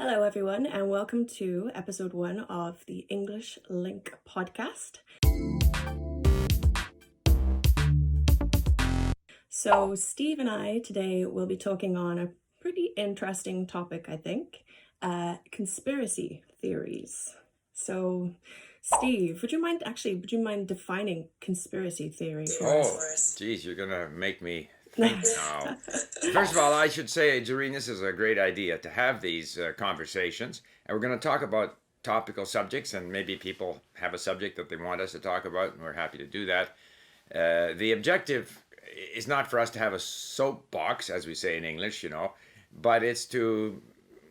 Hello, everyone, and welcome to episode 1 of the English LingQ Podcast. So, Steve and I today will be talking on a pretty interesting topic, I think, conspiracy theories. So, Steve, would you mind defining conspiracy theory for us? Geez, you're going to make me think now. First of all, I should say, Jareen, this is a great idea to have these conversations. And we're going to talk about topical subjects, and maybe people have a subject that they want us to talk about, and we're happy to do that. The objective is not for us to have a soapbox, as we say in English, but it's to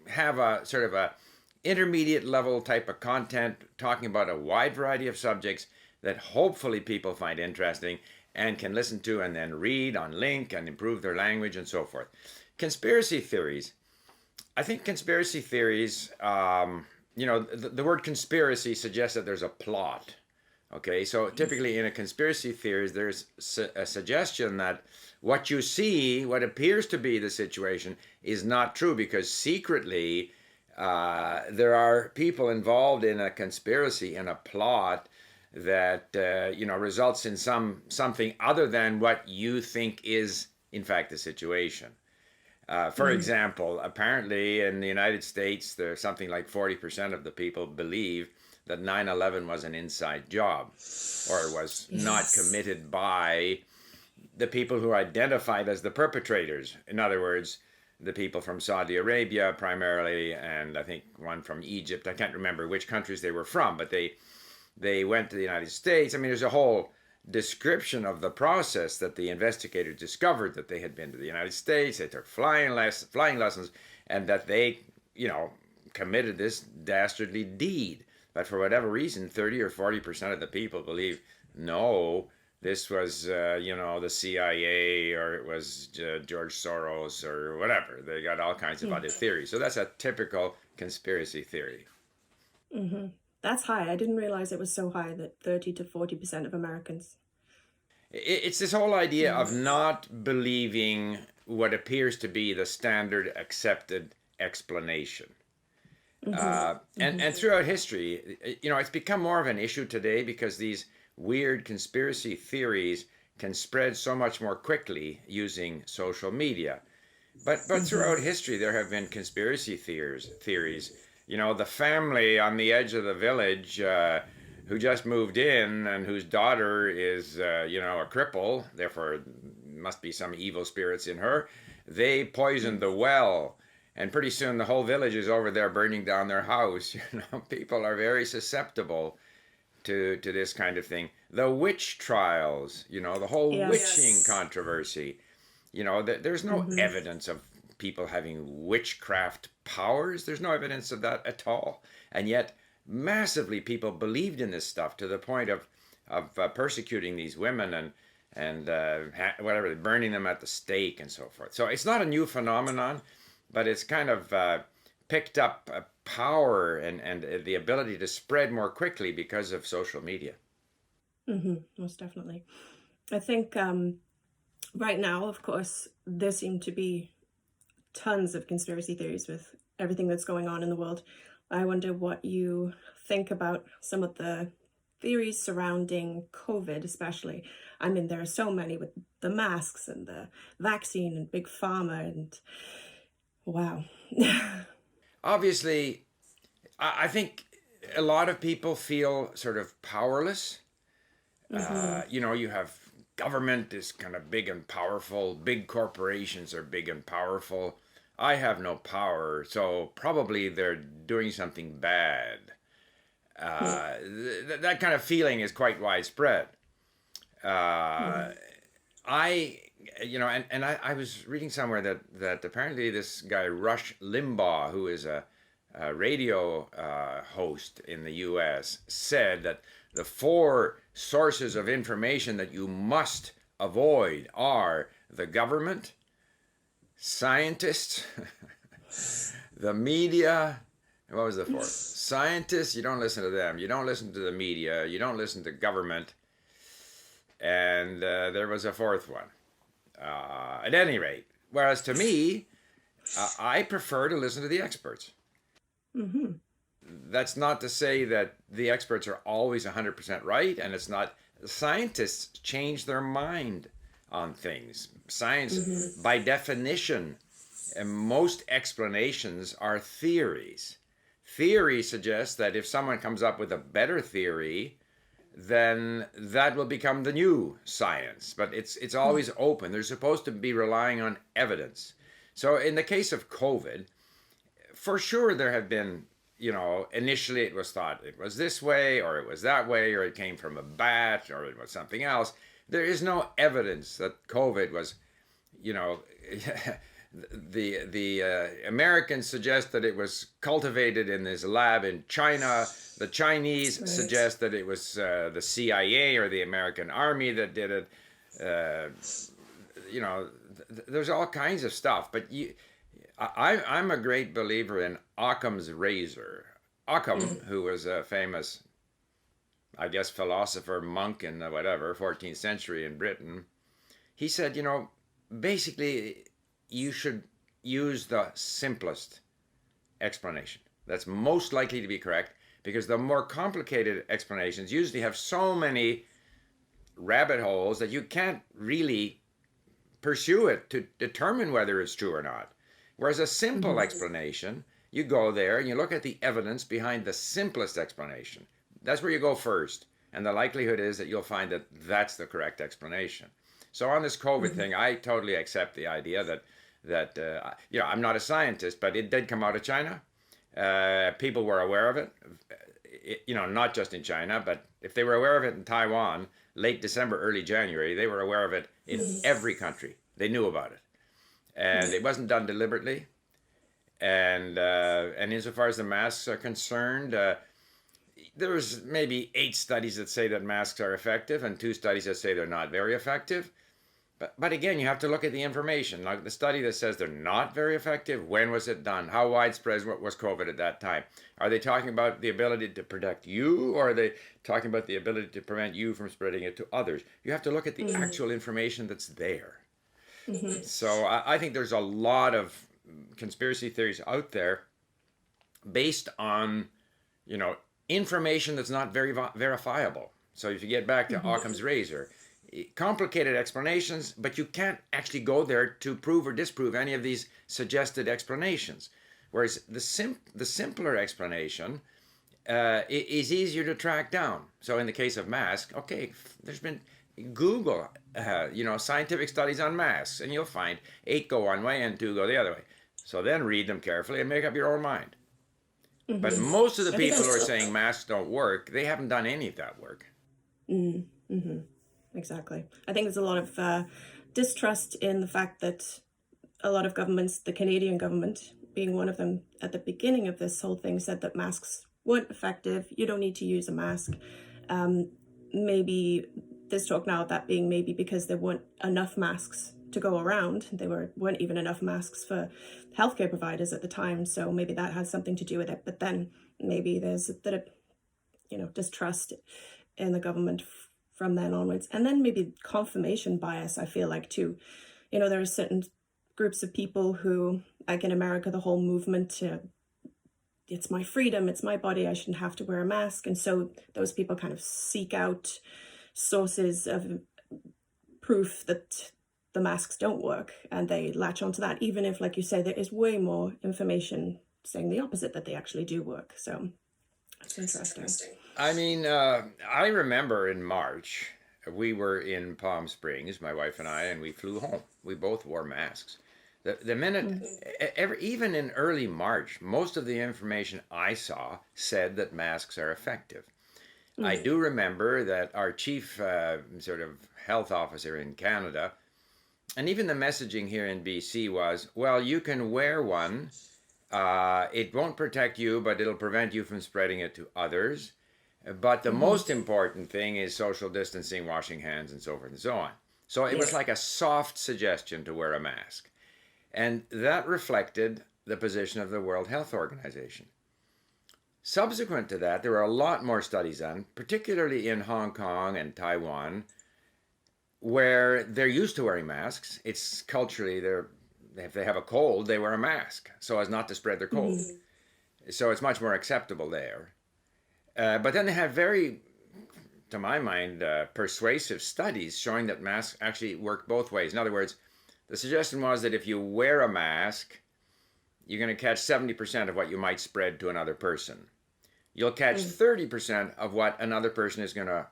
have a sort of a intermediate level type of content talking about a wide variety of subjects that hopefully people find interesting and can listen to and then read on LingQ and improve their language and so forth. Conspiracy theories. I think conspiracy theories, the word conspiracy suggests that there's a plot. Okay, so typically in a conspiracy theory, there's a suggestion that what you see, what appears to be the situation, is not true because secretly there are people involved in a conspiracy, in a plot that results in something other than what you think is in fact the situation. For example, apparently in the United States, there's something like 40% of the people believe that 9/11 was an inside job, or was not committed by the people who are identified as the perpetrators. In other words, the people from Saudi Arabia primarily, and I think one from Egypt. I can't remember which countries they were from, but they went to the United States. I mean, there's a whole description of the process that the investigators discovered that they had been to the United States, they took flying lessons, and that they, committed this dastardly deed. But for whatever reason, 30 or 40% of the people believe, no, this was, the CIA, or it was George Soros, or whatever. They got all kinds of other theories. So that's a typical conspiracy theory. Mm-hmm. That's high. I didn't realize it was so high, that 30 to 40% of Americans. It's this whole idea of not believing what appears to be the standard accepted explanation. And throughout history, it's become more of an issue today because these weird conspiracy theories can spread so much more quickly using social media. But throughout history, there have been conspiracy theories. The family on the edge of the village who just moved in and whose daughter is, a cripple, therefore must be some evil spirits in her. They poisoned the well, and pretty soon the whole village is over there burning down their house. People are very susceptible to this kind of thing. The witch trials, the whole witching controversy. There's no evidence of people having witchcraft powers. There's no evidence of that at all. And yet, massively people believed in this stuff to the point of persecuting these women and burning them at the stake and so forth. So it's not a new phenomenon, but it's kind of picked up power and the ability to spread more quickly because of social media. Most definitely. I think right now, of course, there seem to be tons of conspiracy theories with everything that's going on in the world. I wonder what you think about some of the theories surrounding COVID, especially. I mean, there are so many with the masks and the vaccine and big pharma and wow. Obviously, I think a lot of people feel sort of powerless. You have government is kind of big and powerful. Big corporations are big and powerful. I have no power, so probably they're doing something bad. That kind of feeling is quite widespread. I was reading somewhere that apparently this guy Rush Limbaugh, who is a radio host in the U.S., said that the 4 sources of information that you must avoid are the government, scientists, the media. What was the 4th? Scientists, you don't listen to them. You don't listen to the media. You don't listen to government. And there was a 4th one. At any rate, whereas to me, I prefer to listen to the experts. Mm-hmm. That's not to say that the experts are always 100% right, and it's not. Scientists change their mind on things. Science, by definition, and most explanations are theories. Theory suggests that if someone comes up with a better theory, then that will become the new science. But it's always open. They're supposed to be relying on evidence. So in the case of COVID, for sure there have been, initially it was thought it was this way or it was that way or it came from a bat or it was something else. There is no evidence that COVID was, the Americans suggest that it was cultivated in this lab in China. The Chinese suggest that it was the CIA or the American Army that did it. There's all kinds of stuff. But I'm a great believer in Occam's razor. Occam, who was a famous, I guess, philosopher, monk in the 14th century in Britain, he said, basically, you should use the simplest explanation. That's most likely to be correct, because the more complicated explanations usually have so many rabbit holes that you can't really pursue it to determine whether it's true or not. Whereas a simple explanation, you go there and you look at the evidence behind the simplest explanation. That's where you go first. And the likelihood is that you'll find that that's the correct explanation. So on this COVID thing, I totally accept the idea that I'm not a scientist, but it did come out of China. People were aware of it, not just in China, but if they were aware of it in Taiwan, late December, early January, they were aware of it in every country. They knew about it. And it wasn't done deliberately. And insofar as the masks are concerned, there's maybe 8 studies that say that masks are effective and 2 studies that say they're not very effective. But again, you have to look at the information. Like the study that says they're not very effective, when was it done? How widespread was COVID at that time? Are they talking about the ability to protect you, or are they talking about the ability to prevent you from spreading it to others? You have to look at the actual information that's there. So I think there's a lot of conspiracy theories out there based on, information that's not very verifiable. So if you get back to Occam's razor, complicated explanations, but you can't actually go there to prove or disprove any of these suggested explanations. Whereas the simpler explanation is easier to track down. So in the case of masks, okay, there's been Google, scientific studies on masks, and you'll find 8 go one way and 2 go the other way. So then read them carefully and make up your own mind. But most of the people who are saying masks don't work, they haven't done any of that work. Exactly. I think there's a lot of distrust in the fact that a lot of governments, the Canadian government being one of them, at the beginning of this whole thing said that masks weren't effective. You don't need to use a mask. Maybe there's talk now of that being maybe because there weren't enough masks to go around. There weren't even enough masks for healthcare providers at the time. So maybe that has something to do with it. But then maybe there's a bit of, distrust in the government from then onwards. And then maybe confirmation bias, I feel like, too. There are certain groups of people who, like in America, the whole movement to, it's my freedom, it's my body, I shouldn't have to wear a mask. And so those people kind of seek out sources of proof that the masks don't work, and they latch onto that, even if, like you say, there is way more information saying the opposite, that they actually do work. So that's interesting. I mean, I remember in March, we were in Palm Springs, my wife and I, and we flew home. We both wore masks. The minute, even in early March, most of the information I saw said that masks are effective. I do remember that our chief sort of health officer in Canada, and even the messaging here in BC was, well, you can wear one. It won't protect you, but it'll prevent you from spreading it to others. But the most important thing is social distancing, washing hands, and so forth and so on. So it was like a soft suggestion to wear a mask. And that reflected the position of the World Health Organization. Subsequent to that, there were a lot more studies done, particularly in Hong Kong and Taiwan, where they're used to wearing masks. It's culturally, if they have a cold, they wear a mask so as not to spread their cold. So it's much more acceptable there. But then they have very, to my mind, persuasive studies showing that masks actually work both ways. In other words, the suggestion was that if you wear a mask, you're going to catch 70% of what you might spread to another person. You'll catch 30% of what another person is going to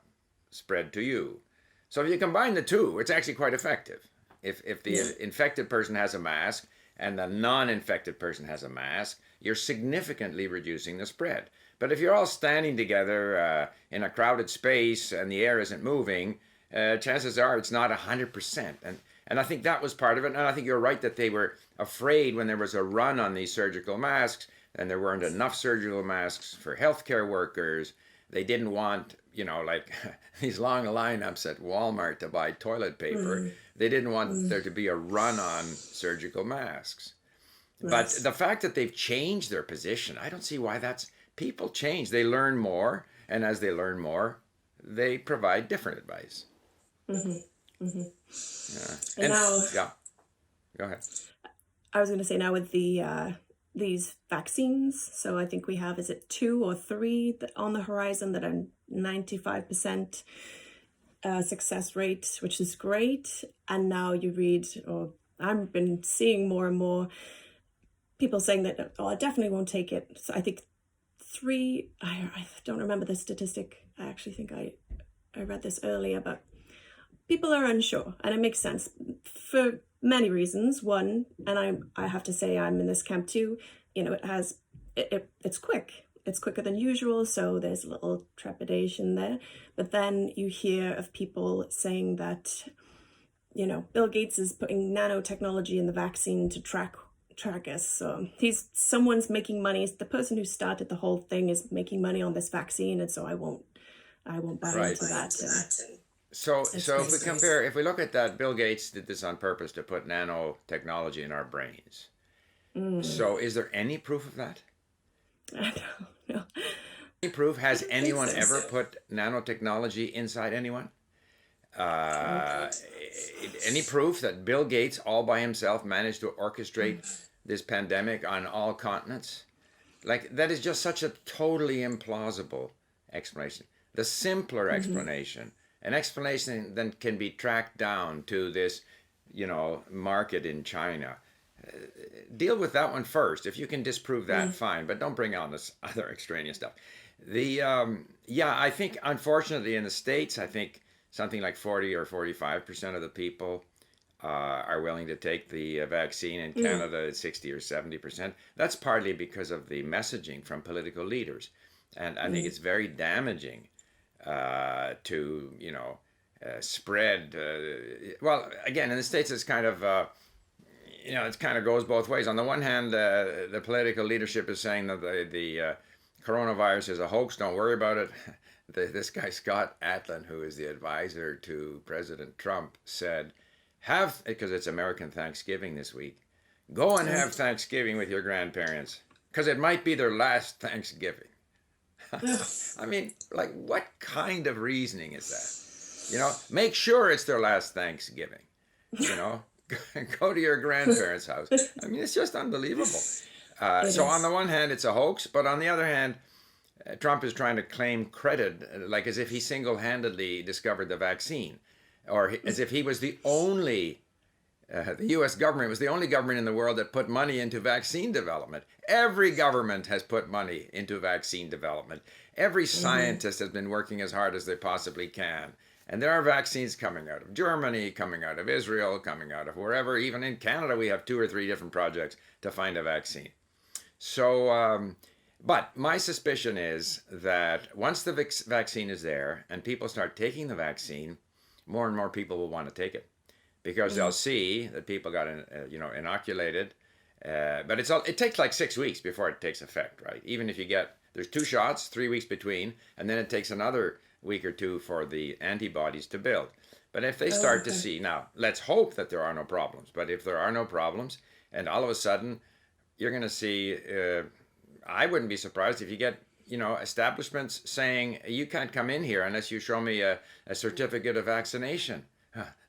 spread to you. So if you combine the two, it's actually quite effective. If the infected person has a mask and the non-infected person has a mask, you're significantly reducing the spread. But if you're all standing together in a crowded space and the air isn't moving, chances are it's not 100%. And I think that was part of it. And I think you're right that they were afraid when there was a run on these surgical masks and there weren't enough surgical masks for healthcare workers. They didn't want, like these long lineups at Walmart to buy toilet paper. They didn't want there to be a run on surgical masks. Right. But the fact that they've changed their position, I don't see why that's... People change. They learn more. And as they learn more, they provide different advice. Yeah. And now... Yeah. Go ahead. I was going to say now with the... these vaccines, so I think we have, is it 2 or 3 on the horizon that are 95% success rate, which is great. And now you read, or I've been seeing more and more people saying that, I definitely won't take it. So I think 3, I don't remember the statistic. I actually think I read this earlier, but people are unsure, and it makes sense for many reasons. One, and I have to say I'm in this camp too, it's quick. It's quicker than usual, so there's a little trepidation there. But then you hear of people saying that, Bill Gates is putting nanotechnology in the vaccine to track us. So someone's making money. The person who started the whole thing is making money on this vaccine, and so I won't buy into that. So if we look at that, Bill Gates did this on purpose to put nanotechnology in our brains. So is there any proof of that? I don't know. Any proof? Has anyone ever put nanotechnology inside anyone? Any proof that Bill Gates all by himself managed to orchestrate this pandemic on all continents? Like, that is just such a totally implausible explanation. The simpler explanation, an explanation that can be tracked down to this, market in China. Deal with that one first. If you can disprove that, fine, but don't bring on this other extraneous stuff. I think, unfortunately, in the States, I think something like 40 or 45% of the people are willing to take the vaccine. In Canada, it's 60 or 70%. That's partly because of the messaging from political leaders. And I think it's very damaging to, spread. Well, again, in the States, it's kind of... it kind of goes both ways. On the one hand, the political leadership is saying that the coronavirus is a hoax. Don't worry about it. This guy, Scott Atlin, who is the advisor to President Trump, said, because it's American Thanksgiving this week, go and have Thanksgiving with your grandparents, because it might be their last Thanksgiving. I mean, like, what kind of reasoning is that? Make sure it's their last Thanksgiving, Go to your grandparents' house. I mean, it's just unbelievable. So on the one hand, it's a hoax, but on the other hand, Trump is trying to claim credit, like as if he single-handedly discovered the vaccine, or as if he was the only, the U.S. government was the only government in the world that put money into vaccine development. Every government has put money into vaccine development. Every scientist has been working as hard as they possibly can. And there are vaccines coming out of Germany, coming out of Israel, coming out of wherever. Even in Canada, we have 2 or 3 different projects to find a vaccine. So, but my suspicion is that once the vaccine is there and people start taking the vaccine, more and more people will want to take it because they'll see that people got, inoculated. But it takes like 6 weeks before it takes effect, right? Even if there's 2 shots, 3 weeks between, and then it takes another week or 2 for the antibodies to build. But if they start to see, now let's hope that there are no problems, but if there are no problems and all of a sudden you're going to see, I wouldn't be surprised if you get, establishments saying you can't come in here unless you show me a certificate of vaccination.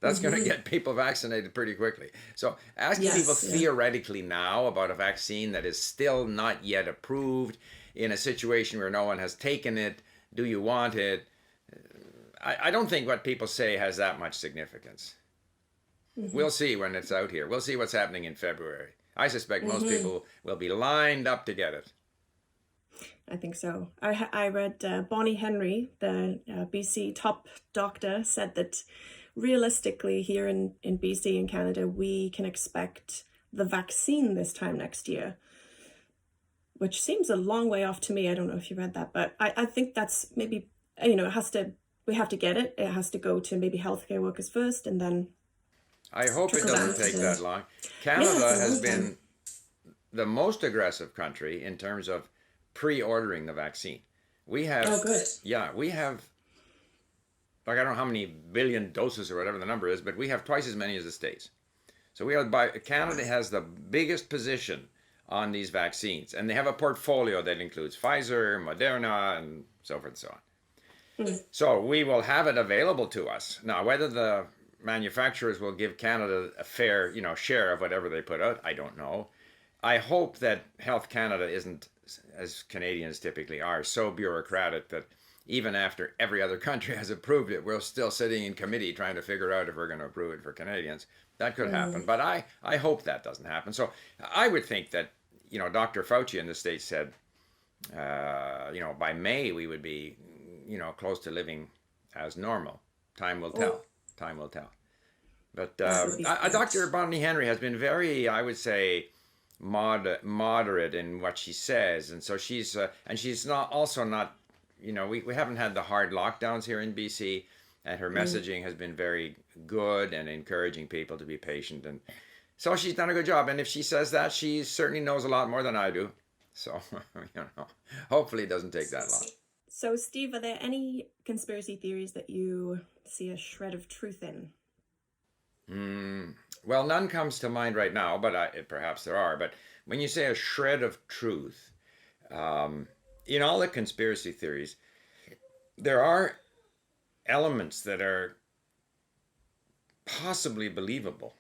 That's going to get people vaccinated pretty quickly. So asking people Yes, yeah. theoretically now about a vaccine that is still not yet approved in a situation where no one has taken it, do you want it? I don't think what people say has that much significance. We'll see when it's out here. We'll see what's happening in February. I suspect most people will be lined up to get it. I think so. I read Bonnie Henry, the BC top doctor, said that realistically here in BC and Canada, we can expect the vaccine this time next year, which seems a long way off to me. I don't know if you read that, but I think that's maybe, we have to get it. It has to go to maybe healthcare workers first, and then I hope it trickle down doesn't to take the... that long. Yeah, Canada it's a has long been time. the most aggressive country in terms of pre-ordering the vaccine. We have, Oh, good. yeah, we have, like, I don't know how many billion doses or whatever the number is, but we have twice as many as the States. So Canada has the biggest position on these vaccines, and they have a portfolio that includes Pfizer, Moderna, and so forth and so on. So we will have it available to us. Now, whether the manufacturers will give Canada a fair, share of whatever they put out, I don't know. I hope that Health Canada isn't, as Canadians typically are, so bureaucratic that even after every other country has approved it, we're still sitting in committee trying to figure out if we're going to approve it for Canadians. That could happen, but I hope that doesn't happen. So I would think that, Dr. Fauci in the States said, by May we would be, close to living as normal. Time will tell. Time will tell. But Dr. Bonnie Henry has been very, I would say, moderate in what she says, and so she's not also not, we haven't had the hard lockdowns here in BC, and her messaging has been very good and encouraging people to be patient, and so she's done a good job. And if she says that, she certainly knows a lot more than I do. So hopefully it doesn't take that long. So, Steve, are there any conspiracy theories that you see a shred of truth in? Well, none comes to mind right now, but perhaps there are. But when you say a shred of truth, in all the conspiracy theories, there are elements that are possibly believable.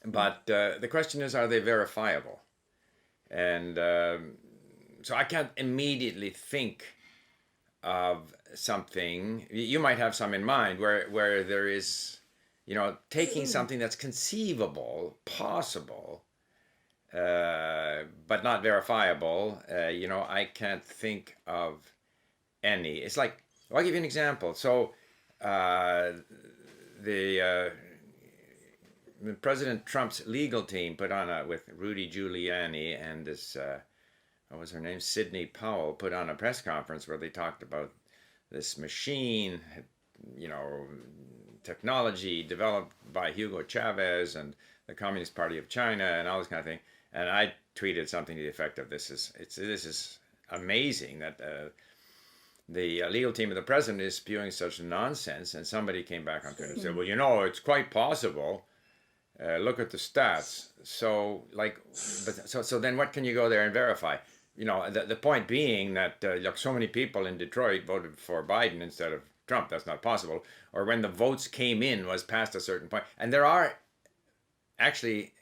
But the question is, are they verifiable? And so I can't immediately think of something. You might have some in mind where there is, taking something that's conceivable, possible, but not verifiable. I can't think of any. It's like, I'll give you an example. So President Trump's legal team put on with Rudy Giuliani and this, what was her name, Sidney Powell, put on a press conference where they talked about this machine, technology developed by Hugo Chavez and the Communist Party of China and all this kind of thing. And I tweeted something to the effect of, this is amazing that the legal team of the president is spewing such nonsense. And somebody came back on Twitter and said, well, it's quite possible. Look at the stats. So so then what can you go there and verify? The point being that so many people in Detroit voted for Biden instead of Trump. That's not possible. Or when the votes came in was past a certain point. And there are actually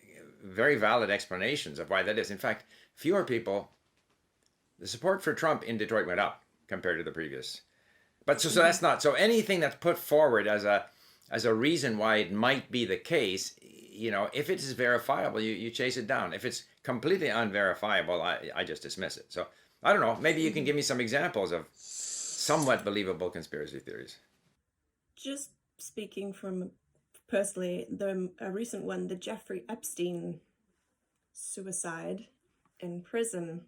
very valid explanations of why that is. In fact, the support for Trump in Detroit went up compared to the previous. But so that's not, so anything that's put forward as a reason why it might be the case, if it is verifiable, you chase it down. If it's completely unverifiable, I just dismiss it. So I don't know, maybe you can give me some examples of somewhat believable conspiracy theories. Just speaking from personally, a recent one, the Jeffrey Epstein suicide in prison.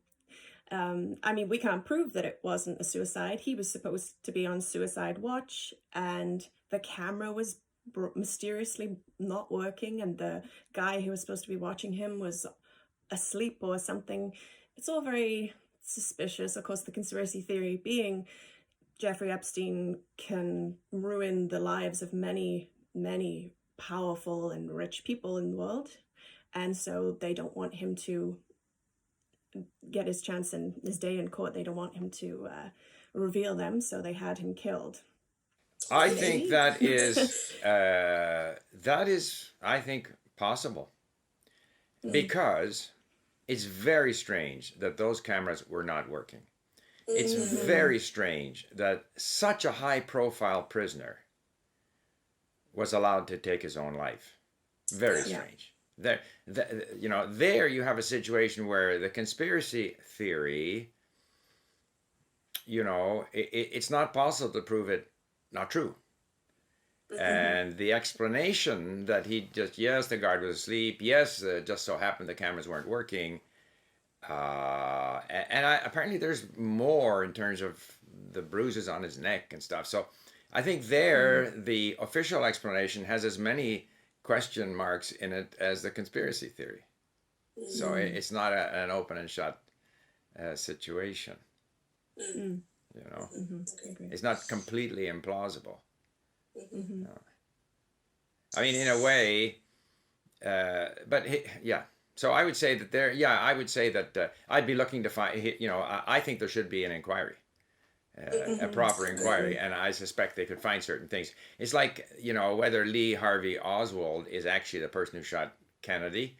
We can't prove that it wasn't a suicide. He was supposed to be on suicide watch, and the camera was mysteriously not working, and the guy who was supposed to be watching him was asleep or something. It's all very suspicious. Of course, the conspiracy theory being Jeffrey Epstein can ruin the lives of many, many powerful and rich people in the world, and so they don't want him to get his chance in his day in court. They don't want him to reveal them, so they had him killed. I think Maybe. that is I think possible Mm, because it's very strange that those cameras were not working. It's mm-hmm. very strange that such a high profile prisoner was allowed to take his own life. Very Yeah. strange. There you have a situation where the conspiracy theory, it's not possible to prove it not true. Mm-hmm. And the explanation that yes, the guard was asleep, yes, just so happened the cameras weren't working. Apparently there's more in terms of the bruises on his neck and stuff. So I think Mm, the official explanation has as many question marks in it as the conspiracy theory. So mm, it's not an open and shut situation. mm, You know, mm-hmm. I agree. it's not completely implausible. Mm-hmm. I mean, in a way, but yeah. So I would say that I would say that I'd be looking to find. I think there should be an inquiry, a Mm-hmm. proper I inquiry, agree. and I suspect they could find certain things. It's like whether Lee Harvey Oswald is actually the person who shot Kennedy.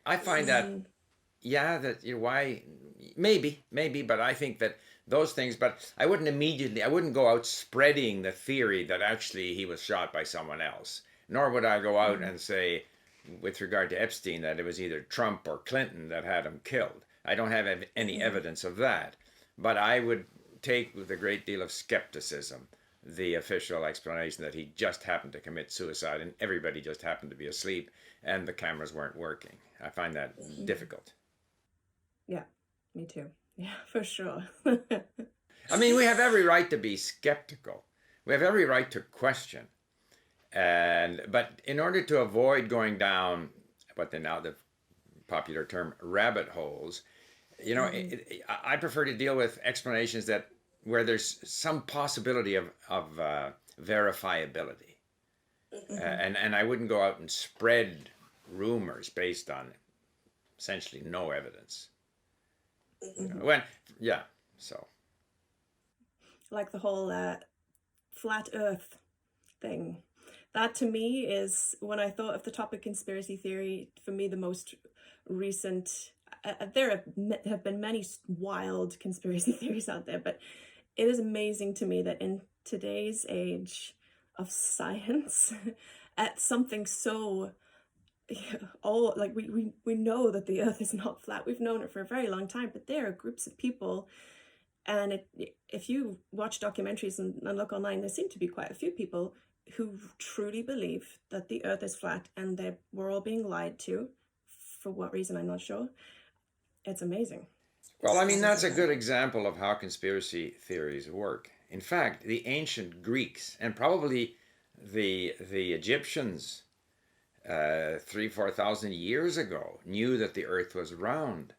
I find that Mm-hmm. why maybe, but I think that those things. But I wouldn't go out spreading the theory that actually he was shot by someone else. Nor would I go out Mm-hmm. and say, with regard to Epstein, that it was either Trump or Clinton that had him killed. I don't have any Mm-hmm. evidence of that. But I would take with a great deal of skepticism the official explanation that he just happened to commit suicide and everybody just happened to be asleep and the cameras weren't working. I find that Mm-hmm. difficult. Yeah, me too. Yeah, for sure. I mean, we have every right to be skeptical. We have every right to question. But in order to avoid going down what they now the popular term rabbit holes, Mm-hmm. I prefer to deal with explanations that where there's some possibility of verifiability, Mm-hmm. and I wouldn't go out and spread rumors based on essentially no evidence. Mm-hmm. When yeah, so Like the whole flat Earth thing. That to me is when I thought of the topic conspiracy theory. For me, the most recent. There have been many wild conspiracy theories out there, but it is amazing to me that in today's age of science, at something so all like we know that the Earth is not flat. We've known it for a very long time, but there are groups of people, and if you watch documentaries and look online, there seem to be quite a few people who truly believe that the Earth is flat, and we're all being lied to. For what reason, I'm not sure. It's amazing. well, I mean, Having that's said a that. good example of how conspiracy theories work. In fact, the ancient Greeks and probably the Egyptians 3,000 to 4,000 years ago knew that the Earth was round.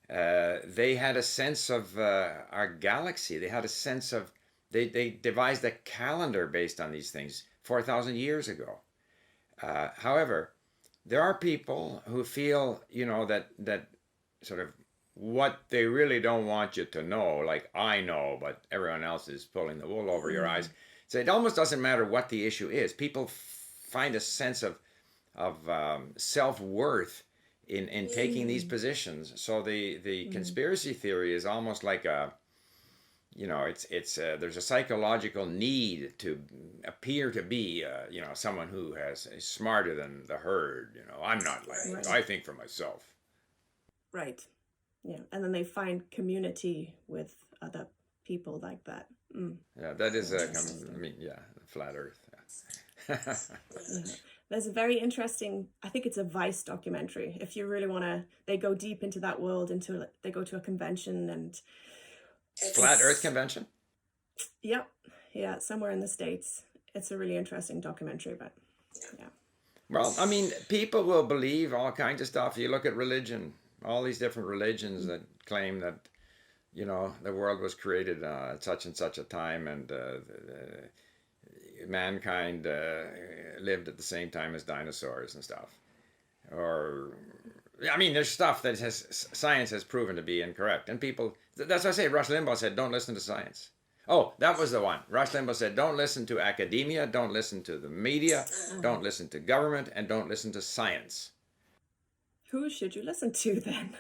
They had a sense of our galaxy. They had a sense of they devised a calendar based on these things 4,000 years ago. However, there are people who feel, that sort of what they really don't want you to know, like I know, but everyone else is pulling the wool over your eyes. Mm, So it almost doesn't matter what the issue is. People find a sense of self worth in taking these mm, positions. So the mm, conspiracy theory is almost like it's there's a psychological need to appear to be someone who is smarter than the herd. I'm not like this. right, I think for myself. right. Yeah, and then they find community with other people like that. Mm, Yeah, that is it's I interesting. mean, yeah, flat Earth. Yeah. Yeah. There's a very interesting, I think it's a Vice documentary. If you really want to, they go deep into that world, they go to a convention, and Flat Earth it's, convention. yep, yeah, somewhere in the States. It's a really interesting documentary, but yeah. Well, I mean, people will believe all kinds of stuff. You look at religion, all these different religions that claim that the world was created at such and such a time, and mankind lived at the same time as dinosaurs and stuff. Or, I mean, there's stuff that science has proven to be incorrect, and people. That's why I say Rush Limbaugh said, "Don't listen to science." Oh, that was the one. Rush Limbaugh said, don't listen to academia, don't listen to the media, don't listen to government, and don't listen to science. Who should you listen to then?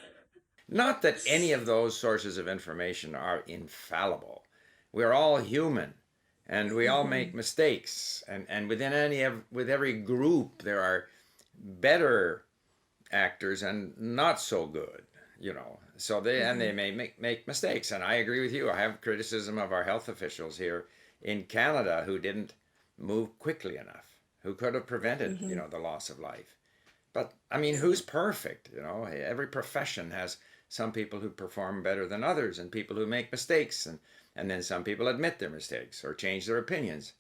Not that any of those sources of information are infallible. We're all human, and we all make mistakes. And with every group, there are better actors and not so good, you know. So they may make mistakes. And I agree with you. I have criticism of our health officials here in Canada who didn't move quickly enough, who could have prevented, you know, the loss of life. But I mean, who's perfect? You know, every profession has some people who perform better than others and people who make mistakes, and then some people admit their mistakes or change their opinions.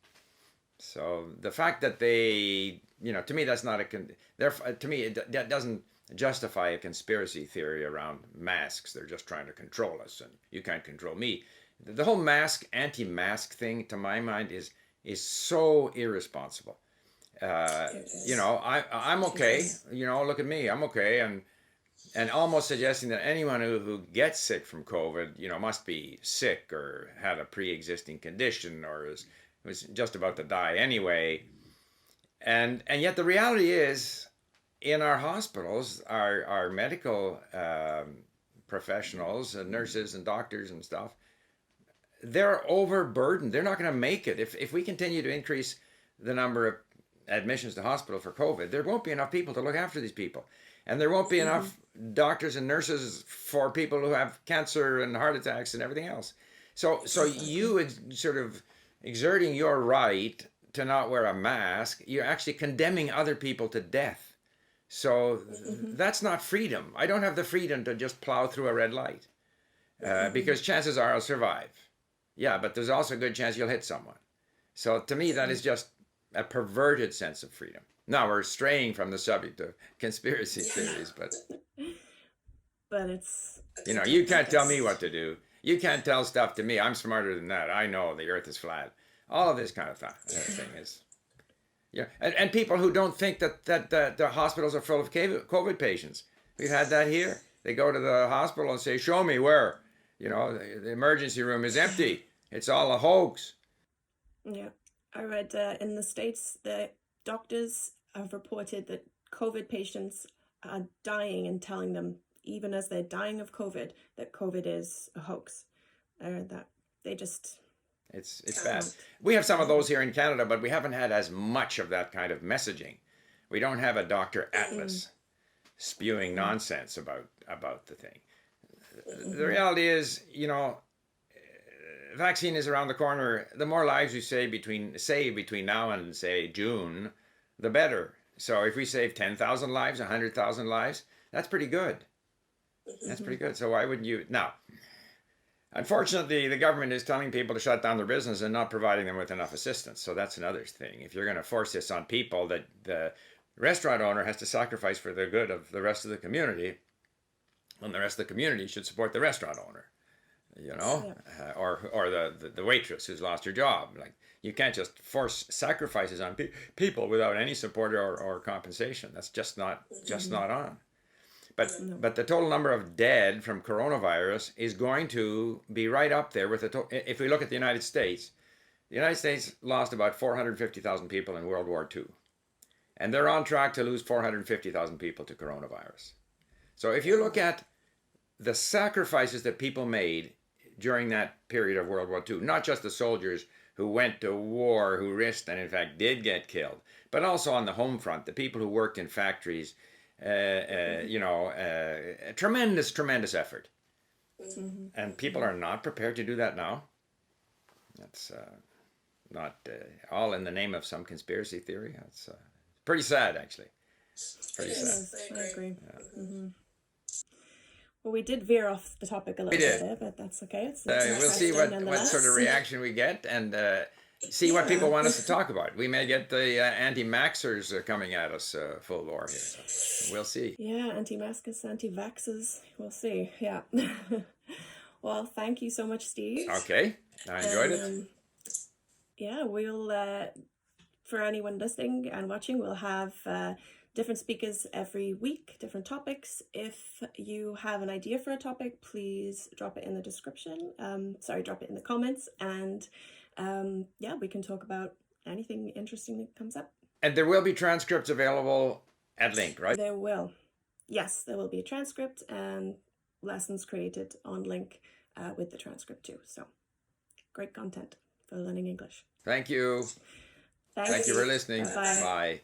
So the fact that they, you know, to me that's not to me that doesn't justify a conspiracy theory around masks. They're just trying to control us, and you can't control me. The whole anti-mask thing, to my mind, is so irresponsible. You know, I'm okay. You know, look at me, I'm okay, and almost suggesting that anyone who gets sick from COVID, you know, must be sick or had a pre-existing condition or was just about to die anyway. And yet the reality is, in our hospitals, our medical professionals and nurses and doctors and stuff, they're overburdened. They're not going to make it. If we continue to increase the number of admissions to hospital for COVID, there won't be enough people to look after these people. And there won't be enough doctors and nurses for people who have cancer and heart attacks and everything else. So you sort of exerting your right to not wear a mask, you're actually condemning other people to death. So that's not freedom. I don't have the freedom to just plow through a red light because chances are I'll survive. Yeah, but there's also a good chance you'll hit someone. So to me, that is just a perverted sense of freedom. Now we're straying from the subject of conspiracy theories, but it's, you know, you can't tell me what to do. You can't tell stuff to me. I'm smarter than that. I know the earth is flat. All of this kind of thing is, yeah. And people who don't think that the hospitals are full of COVID patients. We've had that here. They go to the hospital and say, show me where. You know, the emergency room is empty. It's all a hoax. Yeah. I read in the States that doctors have reported that COVID patients are dying and telling them, even as they're dying of COVID, that COVID is a hoax. That they just... It's bad. We have some of those here in Canada, but we haven't had as much of that kind of messaging. We don't have a Dr. Atlas spewing nonsense about the thing. The reality is, you know, vaccine is around the corner. The more lives we save between now and, say, June, the better. So if we save 10,000 lives, 100,000 lives, that's pretty good. That's pretty good. So why wouldn't you? Now, unfortunately, the government is telling people to shut down their business and not providing them with enough assistance. So that's another thing. If you're going to force this on people, that the restaurant owner has to sacrifice for the good of the rest of the community, and the rest of the community should support the restaurant owner, you know, or the waitress who's lost her job. Like, you can't just force sacrifices on people without any support or compensation. That's just not on. But the total number of dead from coronavirus is going to be right up there with if we look at the United States lost about 450,000 people in World War II. And they're on track to lose 450,000 people to coronavirus. So if you look at the sacrifices that people made during that period of World War II, not just the soldiers who went to war, who risked and in fact did get killed, but also on the home front, the people who worked in factories, tremendous effort. And people are not prepared to do that now. That's not all in the name of some conspiracy theory. That's pretty sad, actually. Pretty sad. I agree. Yeah. Well, we did veer off the topic a little bit there, but that's okay. It's we'll see what sort of reaction we get, and see what people want us to talk about. We may get the anti-maxers coming at us full bore here. So we'll see. Yeah, anti-maskers, anti-vaxxers. We'll see. Yeah. Well, thank you so much, Steve. Okay. I enjoyed it. Yeah, we'll, for anyone listening and watching, we'll have different speakers every week, different topics. If you have an idea for a topic, please drop it in the description. Drop it in the comments, and yeah, we can talk about anything interesting that comes up. And there will be transcripts available at LingQ, right? There will. Yes, there will be a transcript and lessons created on LingQ with the transcript too. So great content for learning English. Thank you. Thank you for listening. Bye-bye. Bye.